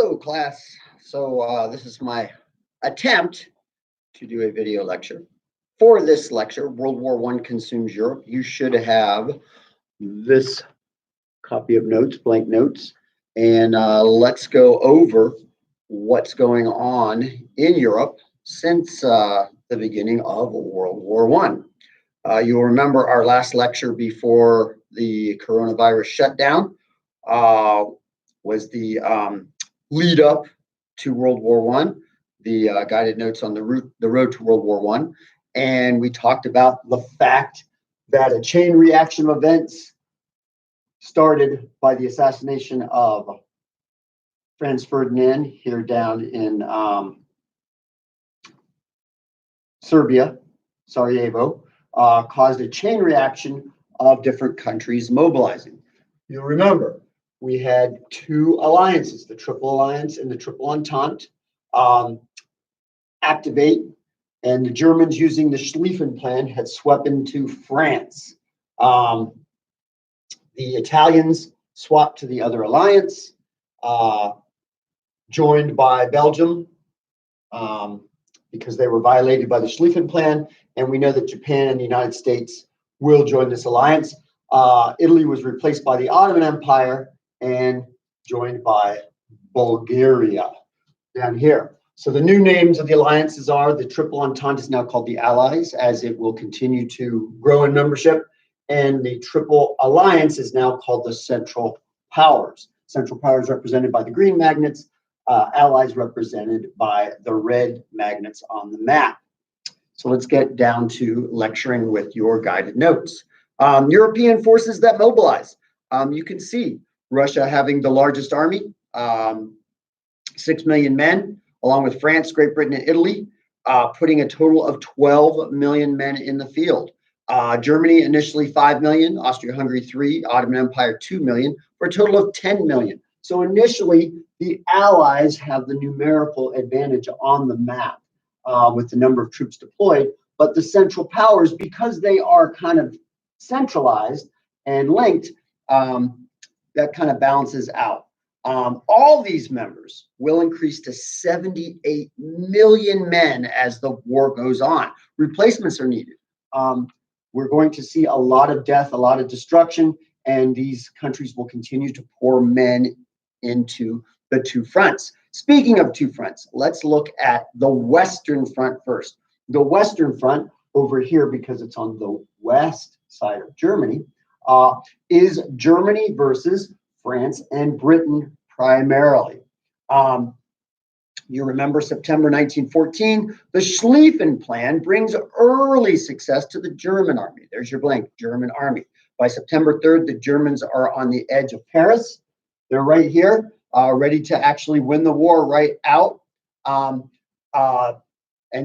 Hello, class. This is my attempt to do a video lecture. For this lecture, World War I consumes Europe. You should have this copy of notes, blank notes, and let's go over what's going on in Europe since the beginning of World War I. You'll remember our last lecture before the coronavirus shutdown was the lead up to World War One, the guided notes on the road to World War One, and we talked about the fact that a chain reaction of events started by the assassination of Franz Ferdinand here down in Serbia, Sarajevo, caused a chain reaction of different countries mobilizing. You'll remember, we had two alliances, the Triple Alliance and the Triple Entente, activate, and the Germans, using the Schlieffen Plan, had swept into France. The Italians swapped to the other alliance, joined by Belgium, because they were violated by the Schlieffen Plan, and we know that Japan and the United States will join this alliance. Italy was replaced by the Ottoman Empire and joined by Bulgaria down here. So the new names of the alliances are the Triple Entente is now called the Allies, as it will continue to grow in membership, and the Triple Alliance is now called the Central Powers. Central Powers represented by the green magnets, Allies represented by the red magnets on the map. So let's get down to lecturing with your guided notes. European forces that mobilize. You can see Russia having the largest army, 6 million men, along with France, Great Britain, and Italy, putting a total of 12 million men in the field. Germany initially 5 million, Austria-Hungary 3, Ottoman Empire 2 million, for a total of 10 million. So initially, the Allies have the numerical advantage on the map with the number of troops deployed, but the Central Powers, because they are kind of centralized and linked, that kind of balances out. All these members will increase to 78 million men as the war goes on. Replacements are needed. We're going to see a lot of death, a lot of destruction, and these countries will continue to pour men into the two fronts. Speaking of two fronts, let's look at the Western Front first. The Western Front over here, because it's on the west side of Germany, is Germany versus France and Britain primarily. You remember September 1914, the Schlieffen Plan brings early success to the German army. There's your blank, German army. By September 3rd, the Germans are on the edge of Paris. They're right here, ready to actually win the war right out. And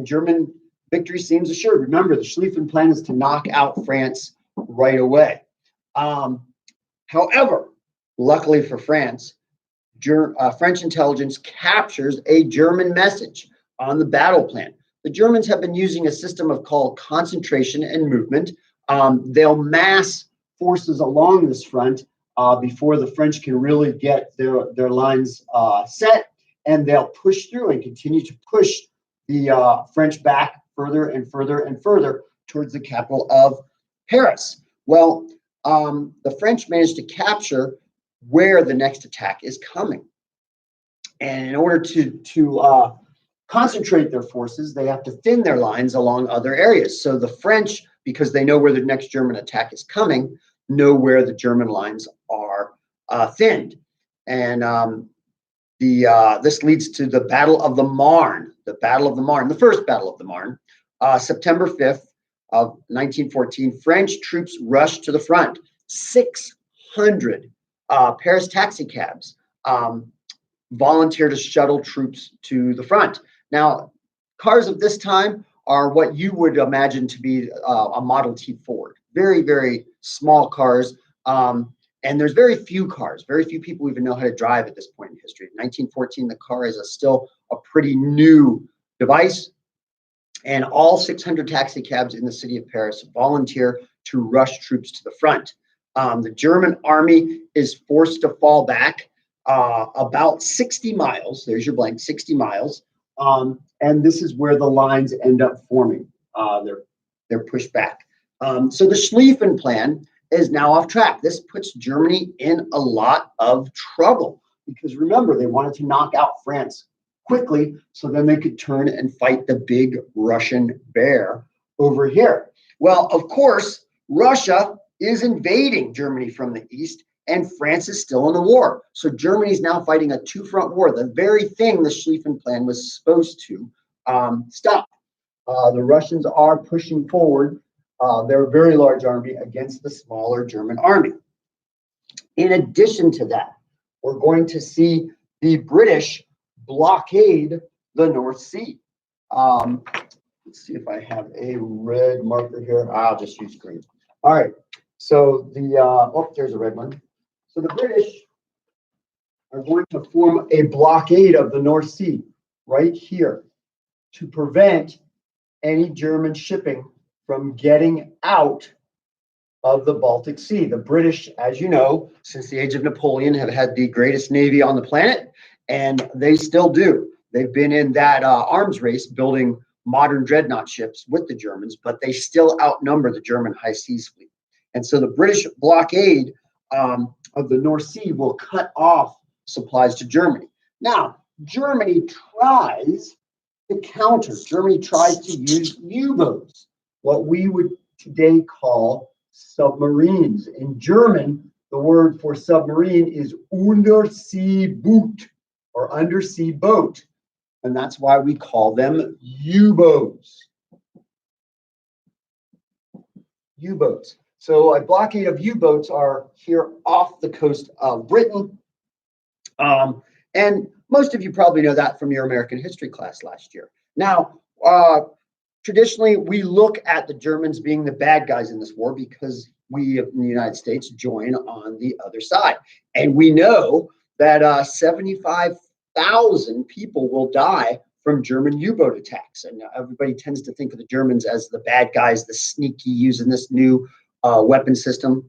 German victory seems assured. Remember, the Schlieffen Plan is to knock out France right away. However, luckily for France, French intelligence captures a German message on the battle plan. The Germans have been using a system called concentration and movement. They'll mass forces along this front before the French can really get their lines set, and they'll push through and continue to push the French back further and further and further towards the capital of Paris. Well, the French managed to capture where the next attack is coming. And in order to concentrate their forces, they have to thin their lines along other areas. So the French, because they know where the next German attack is coming, know where the German lines are thinned. And this leads to the Battle of the Marne, the first Battle of the Marne, September 5th of 1914. French troops rushed to the front. 600 Paris taxi cabs volunteer to shuttle troops to the front. Now, cars of this time are what you would imagine to be a Model T Ford. Very, very small cars. And there's very few cars. Very few people even know how to drive at this point in history. In 1914, the car is still a pretty new device. And all 600 taxi cabs in the city of Paris volunteer to rush troops to the front. The German army is forced to fall back. about 60 miles. There's your blank, 60 miles. And this is where the lines end up forming. They're pushed back. So the Schlieffen Plan is now off track. This puts Germany in a lot of trouble because remember, they wanted to knock out France quickly so then they could turn and fight the big Russian bear over here. Well, of course, Russia is invading Germany from the east, and France is still in the war. So Germany is now fighting a two-front war, the very thing the Schlieffen Plan was supposed to stop. The Russians are pushing forward their very large army against the smaller German army. In addition to that, we're going to see the British blockade the North Sea. Let's see if I have a red marker here. I'll just use green. All right. So there's a red one. So the British are going to form a blockade of the North Sea right here to prevent any German shipping from getting out of the Baltic Sea. The British, as you know, since the age of Napoleon, have had the greatest navy on the planet, and they still do. They've been in that arms race building modern dreadnought ships with the Germans, but they still outnumber the German high seas fleet. And so the British blockade of the North Sea will cut off supplies to Germany. Now, Germany tries to counter. Germany tries to use U-boats, what we would today call submarines. In German, the word for submarine is Unterseeboot, or undersea boat. And that's why we call them U-boats. U-boats. So a blockade of U-boats are here off the coast of Britain. And most of you probably know that from your American history class last year. Now, traditionally, we look at the Germans being the bad guys in this war because we in the United States join on the other side. And we know that 75,000 people will die from German U-boat attacks. And everybody tends to think of the Germans as the bad guys, the sneaky, using this new weapon system.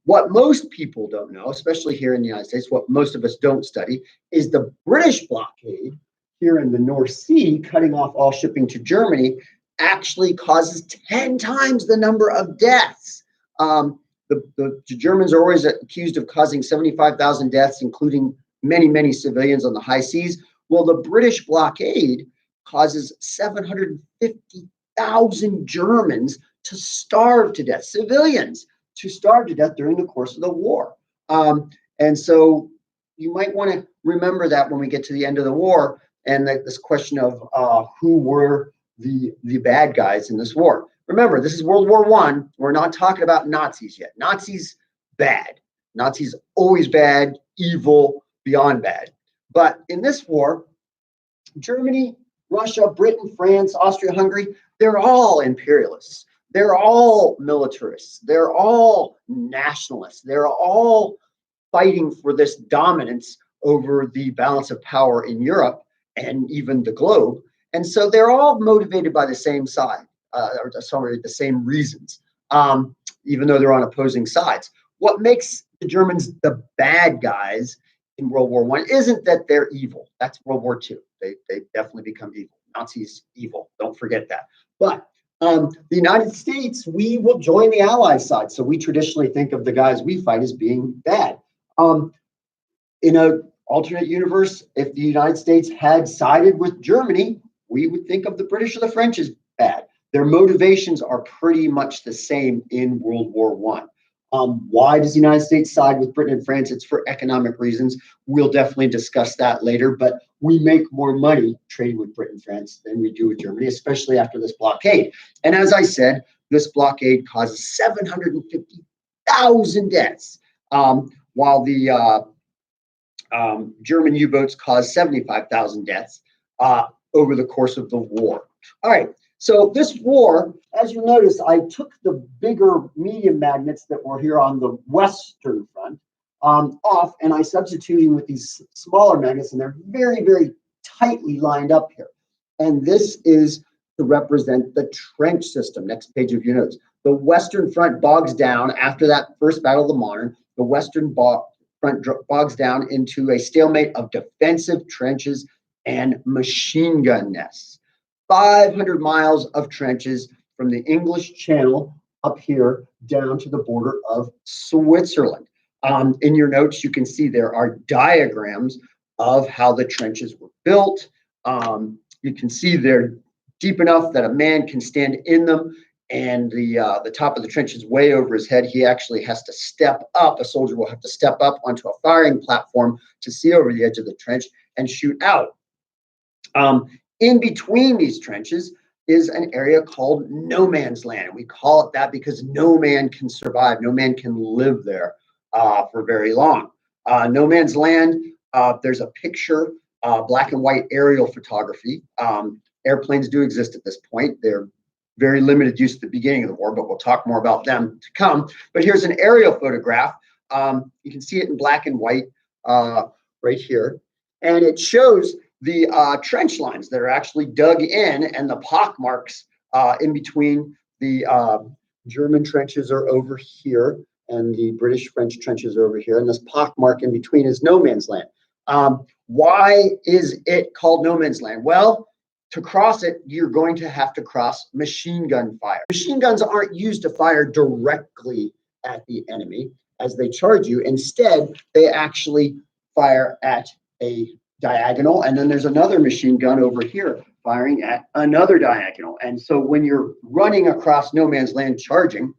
What most people don't know, especially here in the United States, what most of us don't study, is the British blockade here in the North Sea, cutting off all shipping to Germany, actually causes 10 times the number of deaths. The Germans are always accused of causing 75,000 deaths, including many, many civilians on the high seas. Well, the British blockade causes 750,000 Germans to starve to death, civilians to starve to death during the course of the war. And so you might want to remember that when we get to the end of the war and this question of who were the bad guys in this war. Remember, this is World War I. We're not talking about Nazis yet. Nazis, bad. Nazis always bad, evil, beyond bad. But in this war, Germany, Russia, Britain, France, Austria-Hungary, they're all imperialists. They're all militarists. They're all nationalists. They're all fighting for this dominance over the balance of power in Europe and even the globe. And so they're all motivated by the same side, the same reasons, even though they're on opposing sides. What makes the Germans the bad guys in World War I isn't that they're evil. That's World War II. They definitely become evil. Nazis, evil. Don't forget that. But the United States, we will join the Allied side. So we traditionally think of the guys we fight as being bad. In an alternate universe, if the United States had sided with Germany, we would think of the British or the French as bad. Their motivations are pretty much the same in World War I. Why does the United States side with Britain and France? It's for economic reasons. We'll definitely discuss that later, but we make more money trading with Britain and France than we do with Germany, especially after this blockade. And as I said, this blockade causes 750,000 deaths, while the German U-boats caused 75,000 deaths over the course of the war. All right. So this war, as you notice, I took the bigger medium magnets that were here on the western front off, and I substituted with these smaller magnets, and they're very, very tightly lined up here. And this is to represent the trench system. Next page of your notes. The western front bogs down after that first Battle of the Marne. The western front bogs down into a stalemate of defensive trenches and machine gun nests. 500 miles of trenches from the English Channel up here down to the border of Switzerland. In your notes, you can see there are diagrams of how the trenches were built. You can see they're deep enough that a man can stand in them, and the top of the trench is way over his head. He actually has to step up. A soldier will have to step up onto a firing platform to see over the edge of the trench and shoot out. In between these trenches is an area called no man's land. And we call it that because no man can survive. No man can live there for very long. No man's land, there's a picture, black and white aerial photography. Airplanes do exist at this point. They're very limited use at the beginning of the war, but we'll talk more about them to come. But here's an aerial photograph. You can see it in black and white right here. And it shows the trench lines that are actually dug in, and the pock marks in between. The German trenches are over here, and the British-French trenches are over here, and this pock mark in between is no man's land. Why is it called no man's land? Well, to cross it, you're going to have to cross machine gun fire. Machine guns aren't used to fire directly at the enemy as they charge you. Instead, they actually fire at a diagonal, and then there's another machine gun over here firing at another diagonal. And so when you're running across no man's land charging,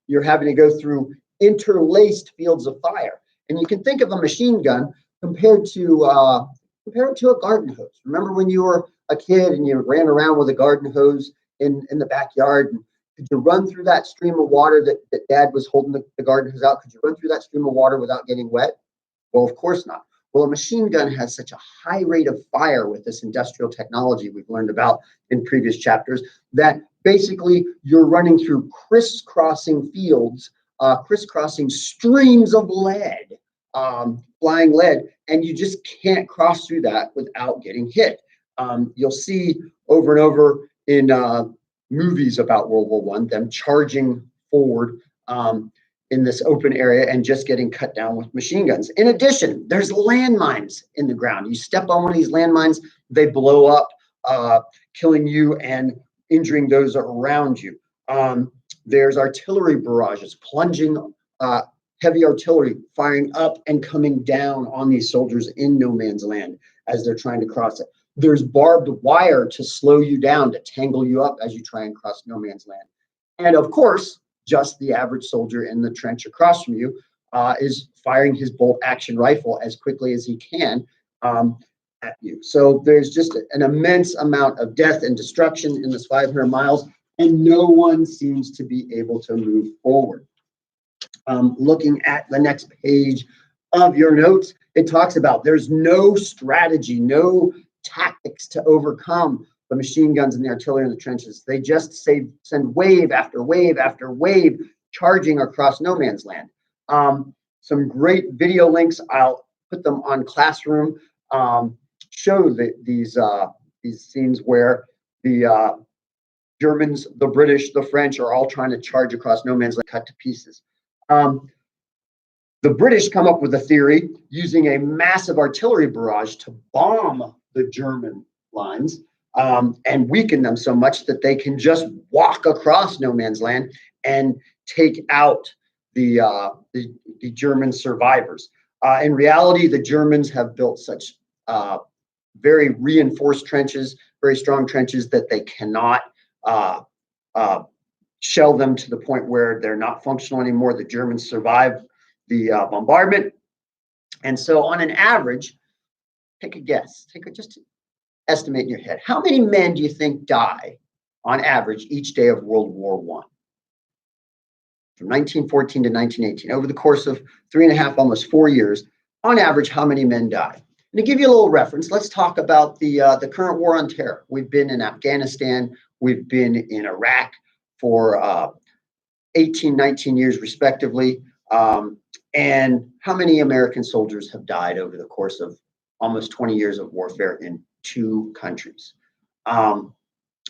you're having to go through interlaced fields of fire. And you can think of a machine gun compared to a garden hose. Remember when you were a kid and you ran around with a garden hose in the backyard? And could you run through that stream of water that Dad was holding the garden hose out? Could you run through that stream of water without getting wet? Well, of course not. Well, a machine gun has such a high rate of fire with this industrial technology we've learned about in previous chapters that basically you're running through crisscrossing fields, crisscrossing streams of lead, flying lead, and you just can't cross through that without getting hit. You'll see over and over in movies about World War I, them charging forward in this open area and just getting cut down with machine guns. In addition, there's landmines in the ground. You step on one of these landmines, they blow up, killing you and injuring those around you. There's artillery barrages, plunging heavy artillery firing up and coming down on these soldiers in no man's land as they're trying to cross it. There's barbed wire to slow you down, to tangle you up as you try and cross no man's land. And of course, just the average soldier in the trench across from you is firing his bolt action rifle as quickly as he can at you. So there's just an immense amount of death and destruction in this 500 miles, and no one seems to be able to move forward. Looking at the next page of your notes, it talks about there's no strategy, no tactics to overcome the machine guns and the artillery in the trenches. They just send wave after wave after wave charging across no man's land. Some great video links, I'll put them on Classroom, show these scenes where the Germans, the British, the French are all trying to charge across no man's land, cut to pieces. The British come up with a theory using a massive artillery barrage to bomb the German lines and weaken them so much that they can just walk across no man's land and take out the German survivors. In reality, the Germans have built such very reinforced trenches, very strong trenches, that they cannot shell them to the point where they're not functional anymore. The Germans survive the bombardment. And so on an average, take a guess, just estimate in your head. How many men do you think die on average each day of World War I? From 1914 to 1918, over the course of 3.5, almost 4 years, on average, how many men die? And to give you a little reference, let's talk about the current war on terror. We've been in Afghanistan, we've been in Iraq for 18, 19 years respectively. And how many American soldiers have died over the course of almost 20 years of warfare in 2 countries? And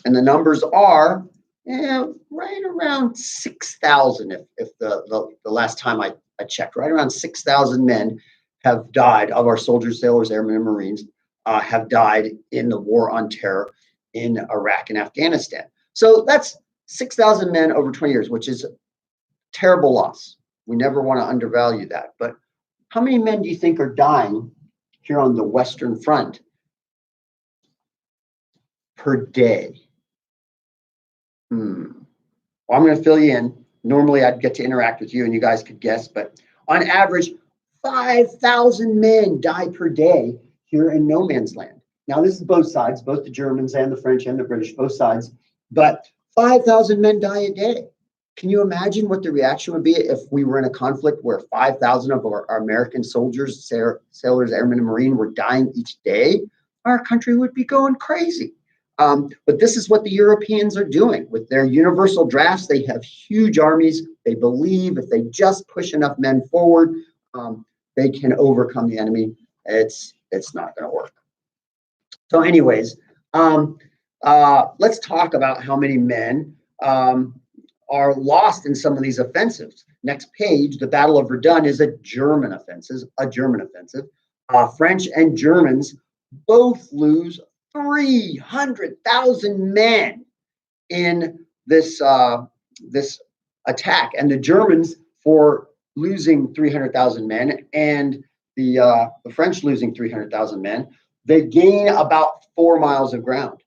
the numbers are Yeah, right around 6,000. If the last time I checked, right around 6,000 men have died of our soldiers, sailors, airmen, and Marines have died in the war on terror in Iraq and Afghanistan. So that's 6,000 men over 20 years, which is a terrible loss. We never want to undervalue that. But how many men do you think are dying here on the Western Front per day? Well, I'm going to fill you in. Normally, I'd get to interact with you and you guys could guess, but on average, 5,000 men die per day here in no man's land. Now, this is both sides, both the Germans and the French and the British, both sides, but 5,000 men die a day. Can you imagine what the reaction would be if we were in a conflict where 5,000 of our American soldiers, sailors, airmen, and Marine were dying each day? Our country would be going crazy. But this is what the Europeans are doing with their universal drafts. They have huge armies. They believe if they just push enough men forward, they can overcome the enemy. It's not going to work. So, anyways, let's talk about how many men are lost in some of these offensives. Next page, the Battle of Verdun is a German offensive. French and Germans both lose 300,000 men in this this attack, and the Germans for losing 300,000 men, and the French losing 300,000 men. They gain about 4 miles of ground.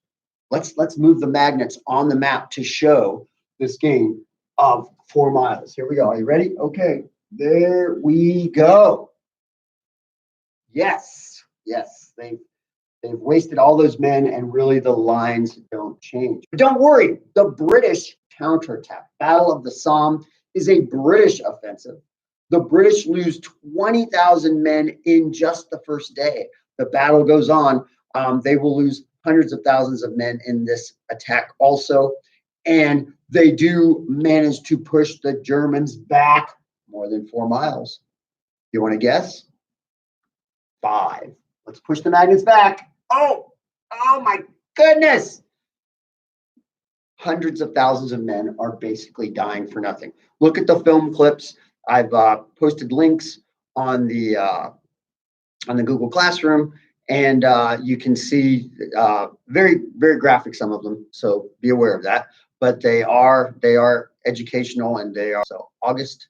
Let's move the magnets on the map to show this gain of 4 miles. Here we go. Are you ready? Okay, there we go. Yes, they've wasted all those men, and really the lines don't change. But don't worry, the British counterattack. Battle of the Somme is a British offensive. The British lose 20,000 men in just the first day. The battle goes on. They will lose hundreds of thousands of men in this attack also. And they do manage to push the Germans back more than 4 miles. You want to guess? 5. Let's push the magnets back. Oh my goodness. Hundreds of thousands of men are basically dying for nothing. Look at the film clips. I've posted links on the Google Classroom, and you can see very, very graphic, some of them. So be aware of that. But they are educational, and they are so August,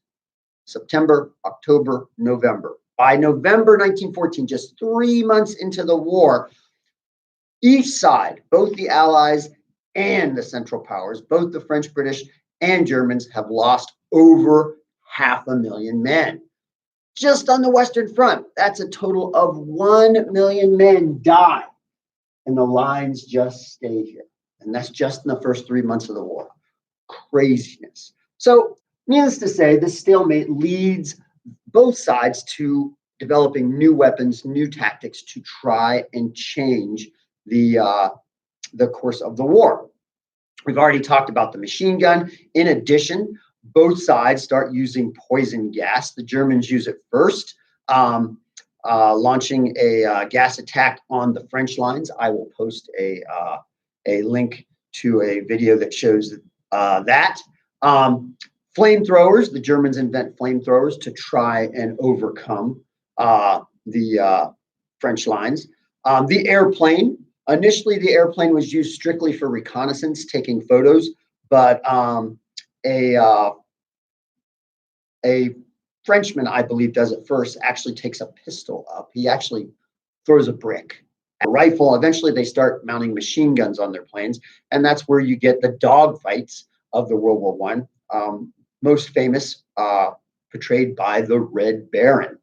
September, October, November. By November 1914, just 3 months into the war, each side, both the Allies and the Central Powers, both the French, British, and Germans, have lost over 500,000 men. Just on the Western Front, that's a total of 1 million men die, and the lines just stay here. And that's just in the first 3 months of the war. Craziness. So, needless to say, this stalemate leads both sides to developing new weapons, new tactics to try and change the course of the war. We've already talked about the machine gun. In addition, both sides start using poison gas. The Germans use it first, launching a gas attack on the French lines. I will post a link to a video that shows that. Flamethrowers, the Germans invent flamethrowers to try and overcome the French lines. The airplane, initially the airplane was used strictly for reconnaissance, taking photos, but a Frenchman, I believe, does it first, actually takes a pistol up. He actually throws a brick at a rifle. Eventually they start mounting machine guns on their planes, and that's where you get the dogfights of the World War I. Most famous, portrayed by the Red Baron.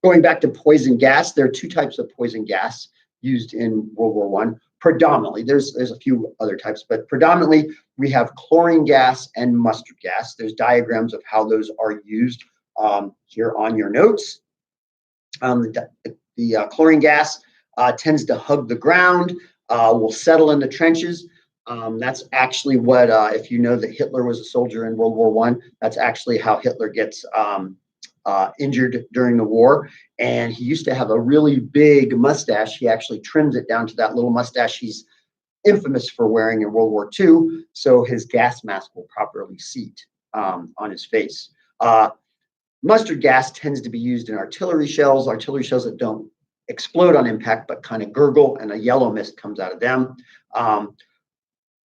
Going back to poison gas, there are 2 types of poison gas used in World War I. Predominantly, there's a few other types, but predominantly we have chlorine gas and mustard gas. There's diagrams of how those are used here on your notes. The chlorine gas tends to hug the ground, will settle in the trenches. That's actually what, if you know that Hitler was a soldier in World War I, that's actually how Hitler gets injured during the war. And he used to have a really big mustache. He actually trims it down to that little mustache he's infamous for wearing in World War II, so his gas mask will properly seat on his face. Mustard gas tends to be used in artillery shells that don't explode on impact but kind of gurgle, and a yellow mist comes out of them.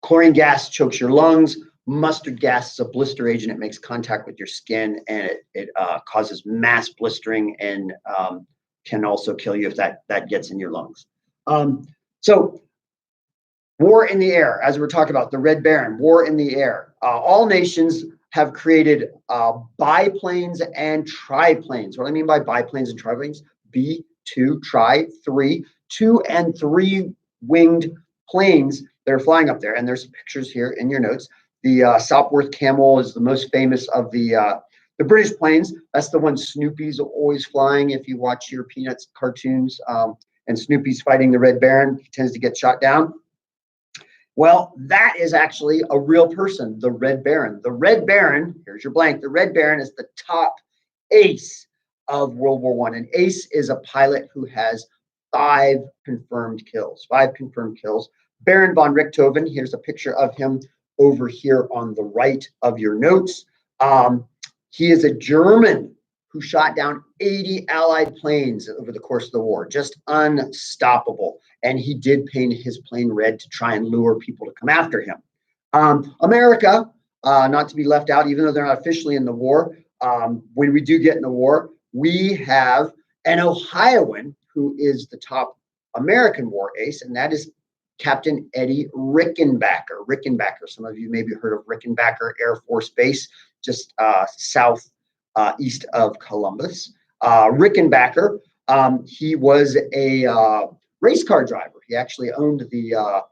Chlorine gas chokes your lungs. Mustard gas is a blister agent. It makes contact with your skin, and it causes mass blistering and can also kill you if that gets in your lungs. So war in the air, as we're talking about, the Red Baron, war in the air. All nations have created biplanes and triplanes. What I mean by biplanes and triplanes, B2, tri, 3, 2 and 3 winged planes that are flying up there. And there's pictures here in your notes. The Sopwith Camel is the most famous of the British planes. That's the one Snoopy's always flying. If you watch your Peanuts cartoons, and Snoopy's fighting the Red Baron, he tends to get shot down. Well, that is actually a real person, the Red Baron. The Red Baron, here's your blank, the Red Baron is the top ace of World War I. An ace is a pilot who has 5 confirmed kills. Baron von Richthofen, here's a picture of him over here on the right of your notes. He is a German who shot down 80 Allied planes over the course of the war, just unstoppable. And he did paint his plane red to try and lure people to come after him. America, not to be left out, even though they're not officially in the war, when we do get in the war, we have an Ohioan who is the top American war ace, and that is Captain Eddie Rickenbacker. Some of you maybe heard of Rickenbacker Air Force Base, just east of Columbus. Rickenbacker, he was a race car driver. He actually owned the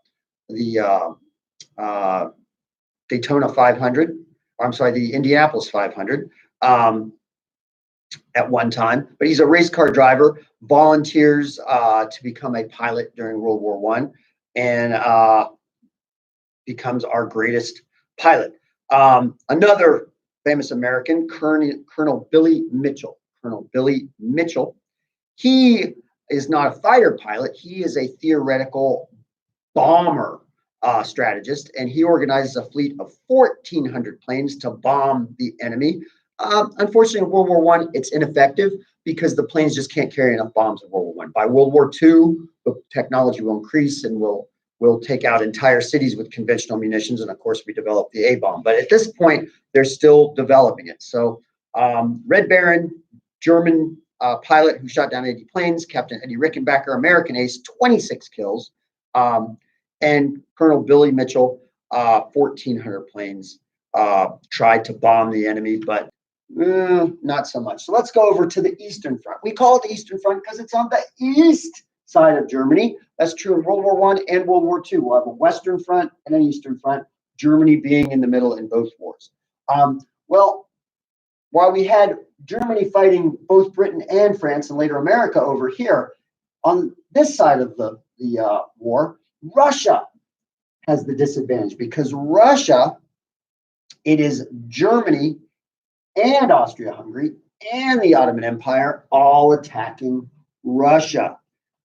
Daytona 500. I'm sorry, the Indianapolis 500 at one time. But he's a race car driver, volunteers to become a pilot during World War I, and becomes our greatest pilot. Another famous American, Colonel Billy Mitchell. He is not a fighter pilot. He is a theoretical bomber strategist, and he organizes a fleet of 1,400 planes to bomb the enemy. Unfortunately, in World War I, it's ineffective because the planes just can't carry enough bombs in World War I. By World War II, the technology will increase and we'll take out entire cities with conventional munitions, and of course, we developed the A-bomb. But at this point, they're still developing it. So Red Baron, German pilot who shot down 80 planes, Captain Eddie Rickenbacker, American ace, 26 kills, and Colonel Billy Mitchell, 1,400 planes, tried to bomb the enemy, but not so much. So let's go over to the Eastern Front. We call it the Eastern Front because it's on the east side of Germany. That's true in World War I and World War II. We'll have a Western Front and an Eastern Front, Germany being in the middle in both wars. Well, while we had Germany fighting both Britain and France and later America over here, on this side of the war, Russia has the disadvantage because Russia, it is Germany and Austria-Hungary and the Ottoman Empire all attacking Russia.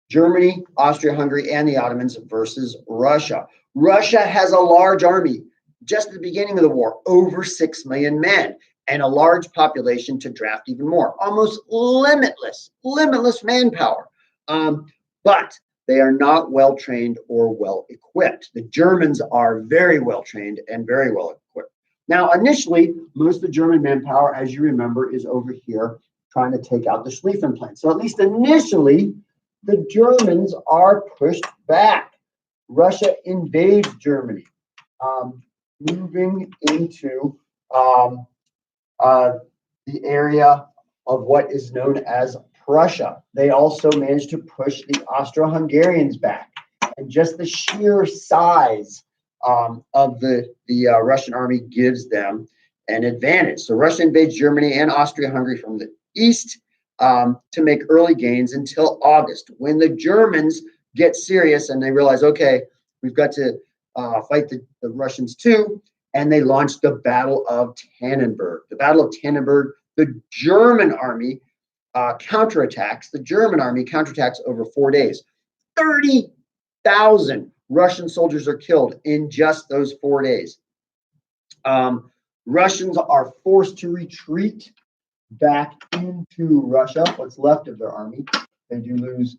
Germany, Austria-Hungary, and the Ottomans versus Russia. Russia has a large army. Just at the beginning of the war, over 6 million men, and a large population to draft even more. Almost limitless manpower. But they are not well-trained or well-equipped. The Germans are very well-trained and very well-equipped. Now, initially, most of the German manpower, as you remember, is over here trying to take out the Schlieffen plan. So at least initially, the Germans are pushed back. Russia invades Germany, moving into the area of what is known as Prussia. They also managed to push the Austro-Hungarians back. And just the sheer size of the Russian army gives them an advantage. So Russia invades Germany and Austria-Hungary from the east to make early gains until August, when the Germans get serious and they realize, okay, we've got to fight the Russians too, and they launch the Battle of Tannenberg. The Battle of Tannenberg, the German army counterattacks. The German army counterattacks over 4 days. 30,000 Russian soldiers are killed in just those 4 days. Russians are forced to retreat back into Russia, what's left of their army. They do lose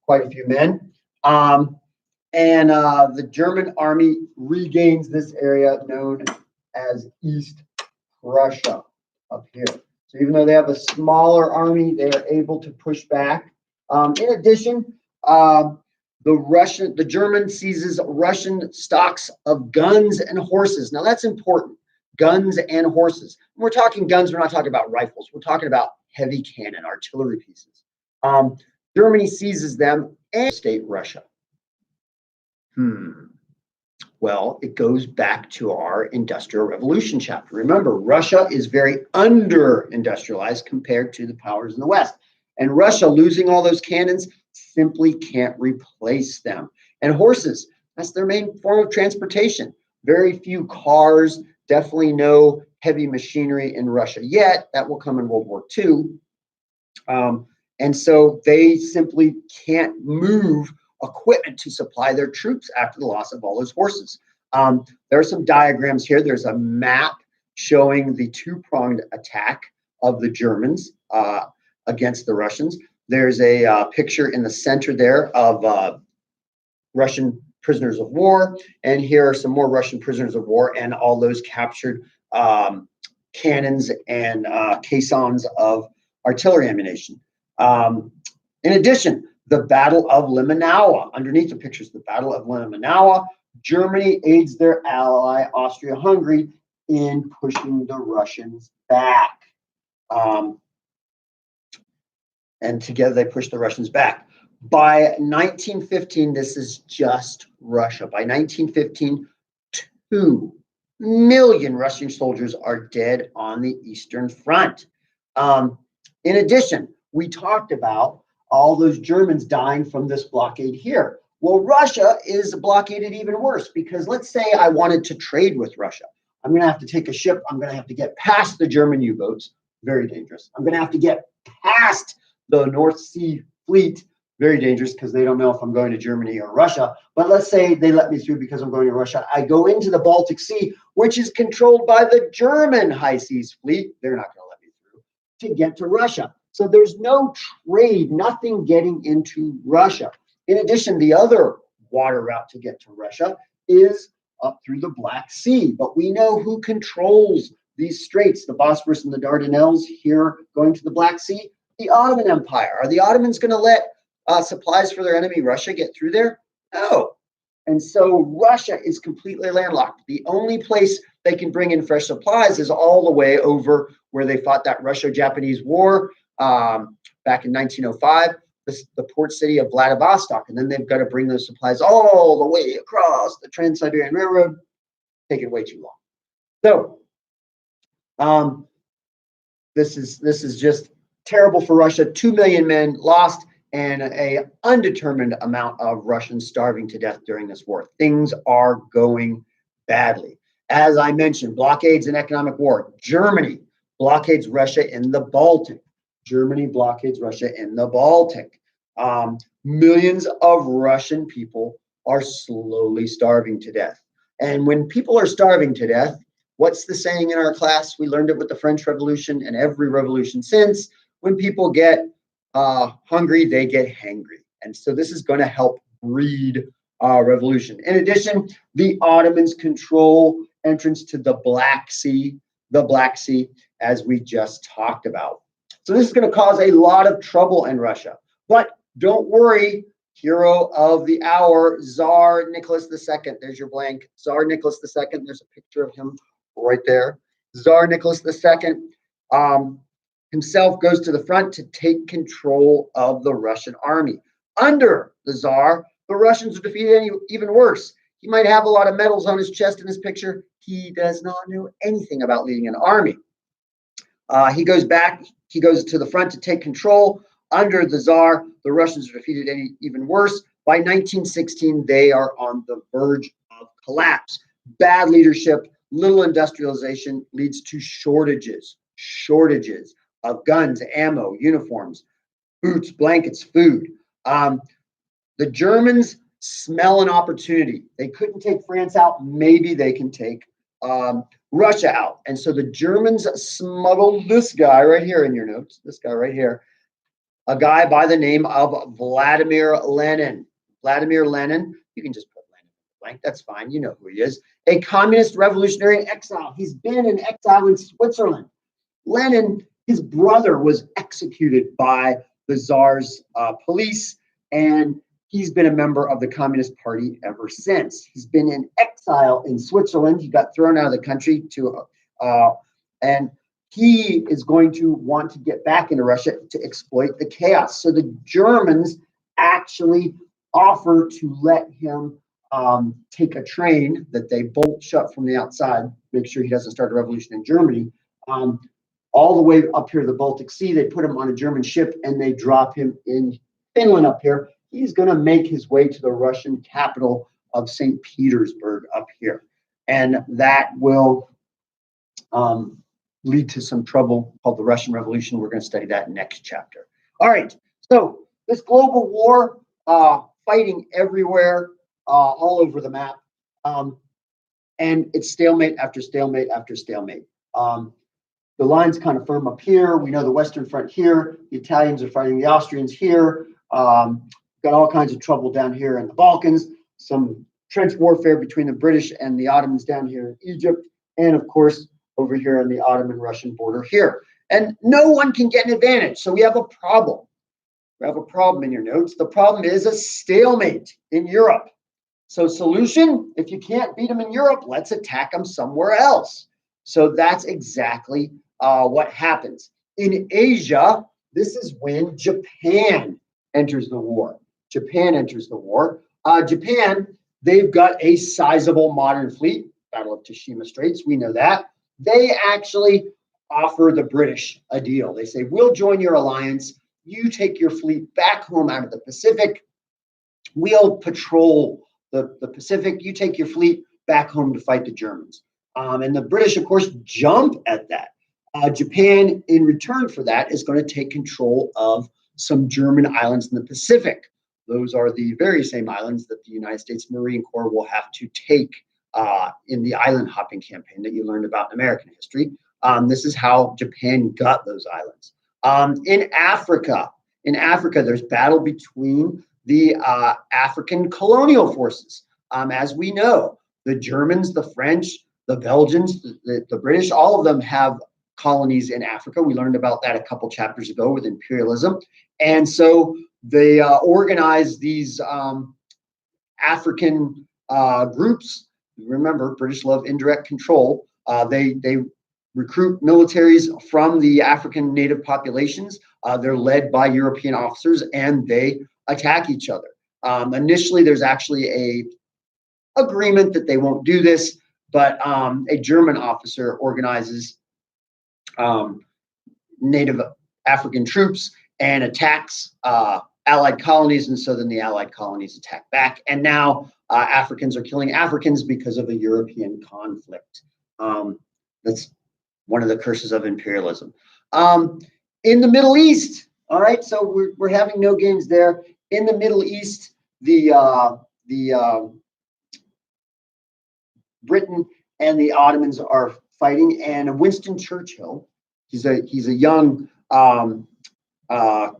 quite a few men. And the German army regains this area known as East Prussia up here. So even though they have a smaller army, they are able to push back. In addition, the German seizes Russian stocks of guns and horses. Now that's important. Guns and horses. When we're talking guns, we're not talking about rifles. We're talking about heavy cannon, artillery pieces. Germany seizes them and state Russia. Well, it goes back to our Industrial Revolution chapter. Remember, Russia is very under-industrialized compared to the powers in the West. And Russia, losing all those cannons, simply can't replace them. And horses, that's their main form of transportation. Very few cars, definitely no heavy machinery in Russia yet. That will come in World War II. And so they simply can't move equipment to supply their troops after the loss of all those horses. There are some diagrams here. There's a map showing the two-pronged attack of the Germans against the Russians. There's a picture in the center there of Russian prisoners of war, and here are some more Russian prisoners of war and all those captured cannons and caissons of artillery ammunition. In addition, the Battle of Limanowa. Underneath the pictures, the Battle of Limanowa. Germany aids their ally, Austria-Hungary, in pushing the Russians back. And together they push the Russians back. By 1915, this is just Russia. By 1915, 2 million Russian soldiers are dead on the Eastern Front. In addition, we talked about all those Germans dying from this blockade here. Well, Russia is blockaded even worse because let's say I wanted to trade with Russia. I'm going to have to take a ship. I'm going to have to get past the German U-boats. Very dangerous. I'm going to have to get past the North Sea fleet. Very dangerous because they don't know if I'm going to Germany or Russia. But let's say they let me through because I'm going to Russia. I go into the Baltic Sea, which is controlled by the German high seas fleet. They're not going to let me through to get to Russia. So there's no trade, nothing getting into Russia. In addition, the other water route to get to Russia is up through the Black Sea. But we know who controls these straits, the Bosphorus and the Dardanelles here going to the Black Sea. The Ottoman Empire. Are the Ottomans going to let supplies for their enemy Russia get through there? No. And so Russia is completely landlocked. The only place they can bring in fresh supplies is all the way over where they fought that Russo-Japanese war back in 1905, the port city of Vladivostok. And then they've got to bring those supplies all the way across the Trans-Siberian Railroad. Taking way too long. So this is just terrible for Russia. 2 million men lost and an undetermined amount of Russians starving to death during this war. Things are going badly. As I mentioned, blockades and economic war. Germany blockades Russia in the Baltic. Germany blockades Russia in the Baltic. Millions of Russian people are slowly starving to death. And when people are starving to death, what's the saying in our class? We learned it with the French Revolution and every revolution since. When people get hungry, they get hangry. And so this is going to help breed revolution. In addition, the Ottomans control entrance to the Black Sea, as we just talked about. So this is going to cause a lot of trouble in Russia. But don't worry, hero of the hour, Tsar Nicholas II. There's your blank. Tsar Nicholas II. There's a picture of him right there. Tsar Nicholas II himself goes to the front to take control of the Russian army. Under the Tsar, the Russians are defeated even worse. He might have a lot of medals on his chest in this picture. He does not know anything about leading an army. He goes to the front to take control. Under the Tsar, the Russians are defeated even worse. By 1916, they are on the verge of collapse. Bad leadership, little industrialization leads to shortages of guns, ammo, uniforms, boots, blankets, food. The Germans smell an opportunity. They couldn't take France out. Maybe they can take Russia out. And so the Germans smuggled this guy right here in your notes, this guy right here, a guy by the name of Vladimir Lenin. Vladimir Lenin, you can just put Lenin blank, that's fine, you know who he is. A communist revolutionary in exile. He's been in exile in Switzerland. Lenin, his brother, was executed by the Tsar's police, and he's been a member of the Communist Party ever since. He's been in exile in Switzerland. He got thrown out of the country and he is going to want to get back into Russia to exploit the chaos. So the Germans actually offer to let him take a train that they bolt shut from the outside, make sure he doesn't start a revolution in Germany, all the way up here to the Baltic Sea. They put him on a German ship and they drop him in Finland up here. He's going to make his way to the Russian capital of St. Petersburg up here. And that will lead to some trouble called the Russian Revolution. We're going to study that next chapter. All right. So this global war, fighting everywhere, all over the map. And it's stalemate after stalemate after stalemate. The line's kind of firm up here. We know the Western Front here. The Italians are fighting the Austrians here. Got all kinds of trouble down here in the Balkans. Some trench warfare between the British and the Ottomans down here in Egypt. And of course, over here on the Ottoman-Russian border here. And no one can get an advantage. So we have a problem. We have a problem in your notes. The problem is a stalemate in Europe. So solution, if you can't beat them in Europe, let's attack them somewhere else. So that's exactly what happens. In Asia, this is when Japan enters the war. Japan enters the war. Japan, they've got a sizable modern fleet, Battle of Tashima Straits, we know that. They actually offer the British a deal. They say, we'll join your alliance. You take your fleet back home out of the Pacific. We'll patrol the Pacific. You take your fleet back home to fight the Germans. And the British, of course, jump at that. Japan, in return for that, is going to take control of some German islands in the Pacific. Those are the very same islands that the United States Marine Corps will have to take in the island hopping campaign that you learned about in American history. This is how Japan got those islands. In Africa, there's battle between the African colonial forces. As we know, the Germans, the French, the Belgians, the British, all of them have colonies in Africa. We learned about that a couple chapters ago with imperialism. And so they organize these African groups. Remember, British love indirect control. They recruit militaries from the African native populations. They're led by European officers, and they attack each other. Initially, there's actually a agreement that they won't do this, but a German officer organizes native African troops and attacks Allied colonies, and so then the Allied colonies attack back. And now Africans are killing Africans because of a European conflict. That's one of the curses of imperialism. In the Middle East, all right, so we're having no gains there. In the Middle East, the Britain and the Ottomans are fighting, and Winston Churchill, he's a young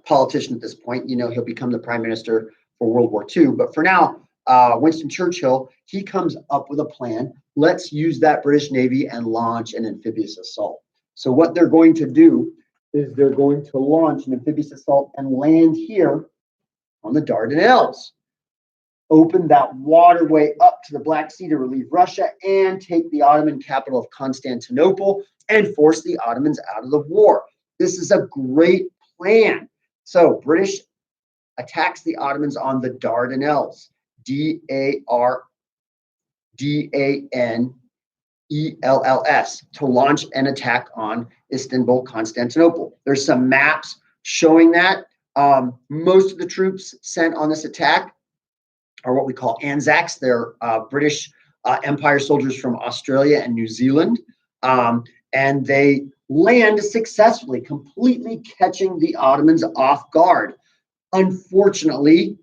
politician at this point. You know, he'll become the prime minister for World War II. But for now, Winston Churchill, he comes up with a plan. Let's use that British Navy and launch an amphibious assault. So what they're going to do is they're going to launch an amphibious assault and land here on the Dardanelles. Open that waterway up to the Black Sea to relieve Russia and take the Ottoman capital of Constantinople and force the Ottomans out of the war. This is a great plan. So British attacks the Ottomans on the Dardanelles, Dardanelles, to launch an attack on Istanbul, Constantinople. There's some maps showing that. Most of the troops sent on this attack are what we call Anzacs. They're British Empire soldiers from Australia and New Zealand. And they land successfully, completely catching the Ottomans off guard. Unfortunately,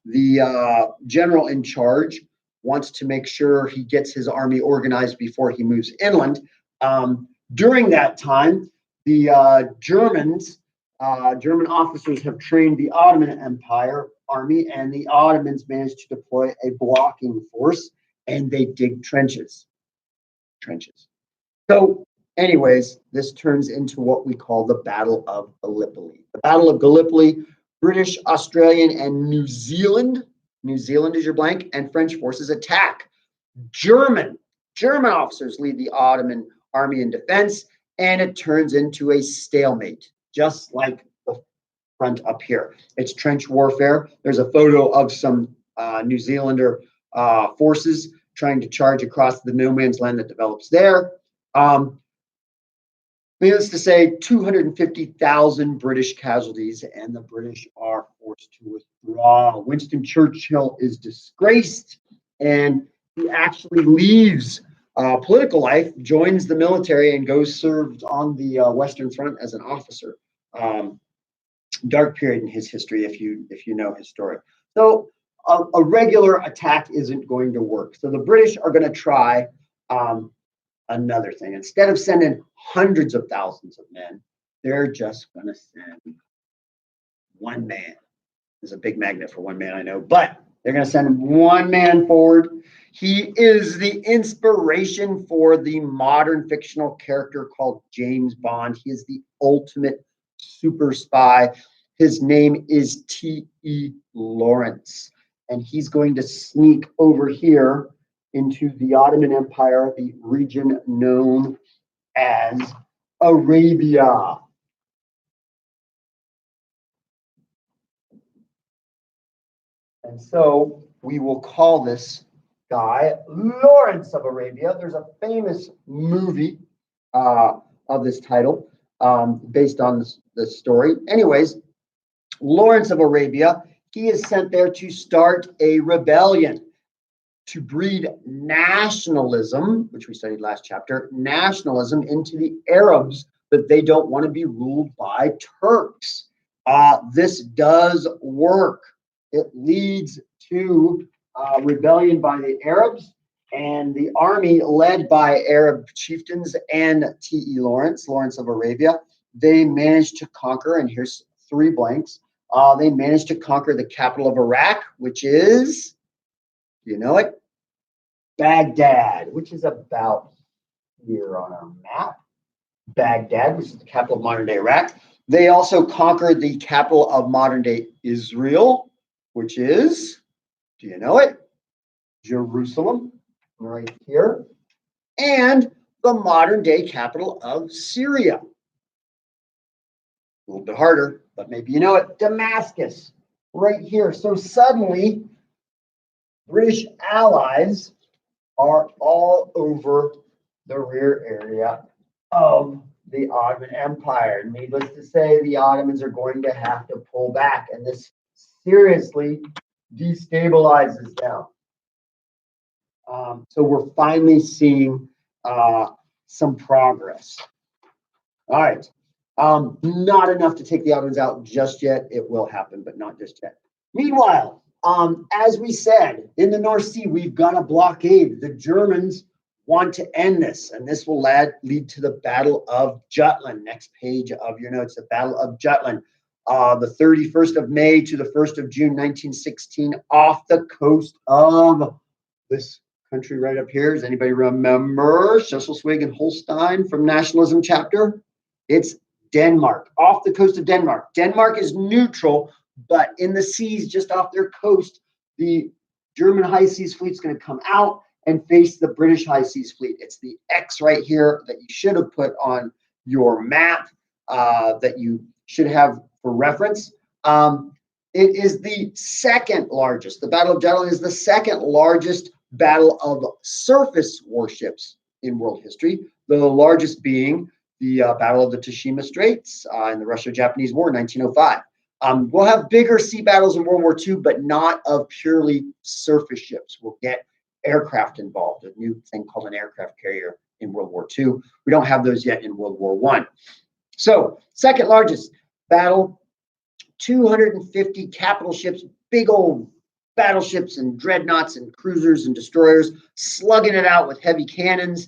the general in charge wants to make sure he gets his army organized before he moves inland. During that time, the German officers have trained the Ottoman Empire army, and the Ottomans managed to deploy a blocking force, and they dig trenches. So, anyways, this turns into what we call the Battle of Gallipoli. The Battle of Gallipoli, British, Australian, and New Zealand is your blank, and French forces attack. German officers lead the Ottoman army in defense, and it turns into a stalemate, just like the front up here. It's trench warfare. There's a photo of some New Zealander forces trying to charge across the no man's land that develops there. Needless to say, 250,000 British casualties, and the British are forced to withdraw. Winston Churchill is disgraced, and he actually leaves political life, joins the military, and goes served on the Western Front as an officer. Dark period in his history, if you know his story. So a regular attack isn't going to work. So the British are going to try another thing. Instead of sending hundreds of thousands of men, they're just going to send one man. There's a big magnet for one man, I know, but they're going to send one man forward. He is the inspiration for the modern fictional character called James Bond. He is the ultimate super spy. His name is T.E. Lawrence, and he's going to sneak over here into the Ottoman Empire, the region known as Arabia. And so we will call this guy Lawrence of Arabia. There's a famous movie of this title based on this story. Anyways, Lawrence of Arabia, he is sent there to start a rebellion, to breed nationalism, which we studied last chapter, nationalism into the Arabs, that they don't want to be ruled by Turks. This does work. It leads to rebellion by the Arabs, and the army led by Arab chieftains and T.E. Lawrence of Arabia, they managed to conquer, and here's 3 blanks, they managed to conquer the capital of Iraq, which is, you know it, Baghdad, which is about here on our map. Baghdad, which is the capital of modern day Iraq. They also conquered the capital of modern day Israel, which is, do you know it? Jerusalem, right here. And the modern day capital of Syria. A little bit harder, but maybe you know it. Damascus, right here. So suddenly, British allies are all over the rear area of the Ottoman Empire. Needless to say, the Ottomans are going to have to pull back, and this seriously destabilizes them. So we're finally seeing some progress. All right. Not enough to take the Ottomans out just yet. It will happen, but not just yet. Meanwhile, as we said, in the North Sea, we've got a blockade. The Germans want to end this, and this will lead to the Battle of Jutland. Next page of your notes, the Battle of Jutland. The 31st of May to the 1st of June, 1916, off the coast of this country right up here. Does anybody remember Schleswig-Holstein from Nationalism chapter? It's Denmark, off the coast of Denmark. Denmark is neutral, but in the seas just off their coast, the German high seas fleet is going to come out and face the British high seas fleet. It's the X right here that you should have put on your map that you should have for reference. It is the second largest. The Battle of Jutland is the second largest battle of surface warships in world history, the largest being the Battle of the Tsushima Straits in the Russo-Japanese War in 1905. We'll have bigger sea battles in World War II, but not of purely surface ships. We'll get aircraft involved, a new thing called an aircraft carrier in World War II. We don't have those yet in World War I. So, second largest battle, 250 capital ships, big old battleships and dreadnoughts and cruisers and destroyers, slugging it out with heavy cannons.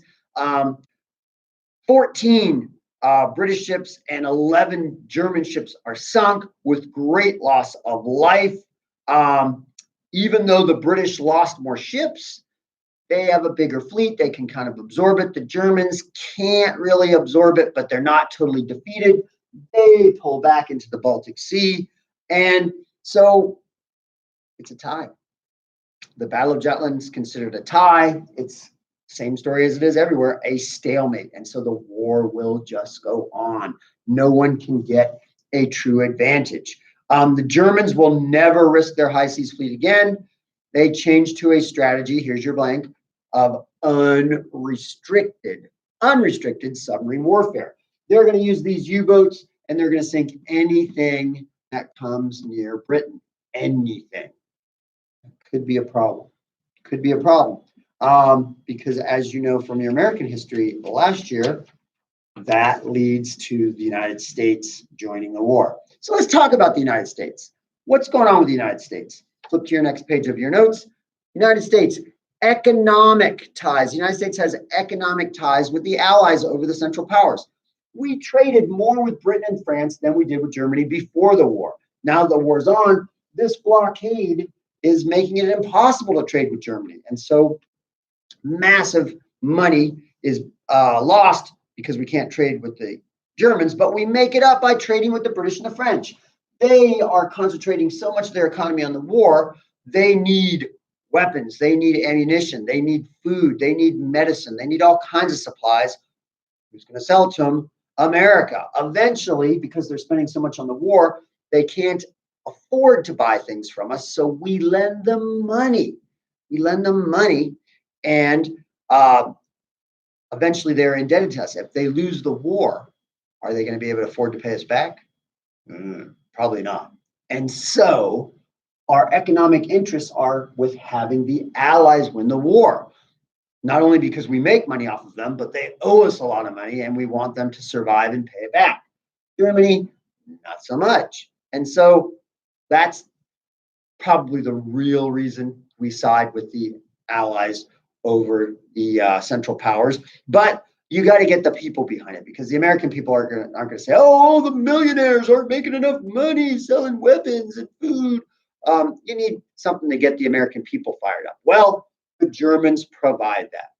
14 British ships and 11 German ships are sunk with great loss of life. Even though the British lost more ships, they have a bigger fleet. They can kind of absorb it. The Germans can't really absorb it, but they're not totally defeated. They pull back into the Baltic Sea. And so it's a tie. The Battle of Jutland is considered a tie. It's same story as it is everywhere, a stalemate. And so the war will just go on. No one can get a true advantage. The Germans will never risk their high seas fleet again. They changed to a strategy, here's your blank, of unrestricted submarine warfare. They're going to use these U-boats and they're going to sink anything that comes near Britain. Anything. Could be a problem. Could be a problem. Because as you know from your American history last year, that leads to the United States joining the war. So let's talk about the United States. What's going on with the United States? Flip to your next page of your notes. United States, economic ties. The United States has economic ties with the Allies over the Central Powers. We traded more with Britain and France than we did with Germany before the war. Now the war's on, this blockade is making it impossible to trade with Germany. And so massive money is lost because we can't trade with the Germans, but we make it up by trading with the British and the French. They are concentrating so much of their economy on the war. They need weapons, they need ammunition, they need food, they need medicine, they need all kinds of supplies. Who's going to sell it to them? America. Eventually, because they're spending so much on the war, they can't afford to buy things from us. So we lend them money. We lend them money, and eventually they're indebted to us. If they lose the war, are they going to be able to afford to pay us back? Probably not. And so our economic interests are with having the Allies win the war. Not only because we make money off of them, but they owe us a lot of money and we want them to survive and pay it back. Germany, not so much. And so that's probably the real reason we side with the Allies over the Central Powers. But you got to get the people behind it, because the American people aren't going to say, oh, the millionaires aren't making enough money selling weapons and food. You need something to get the American people fired up. Well, the Germans provide that.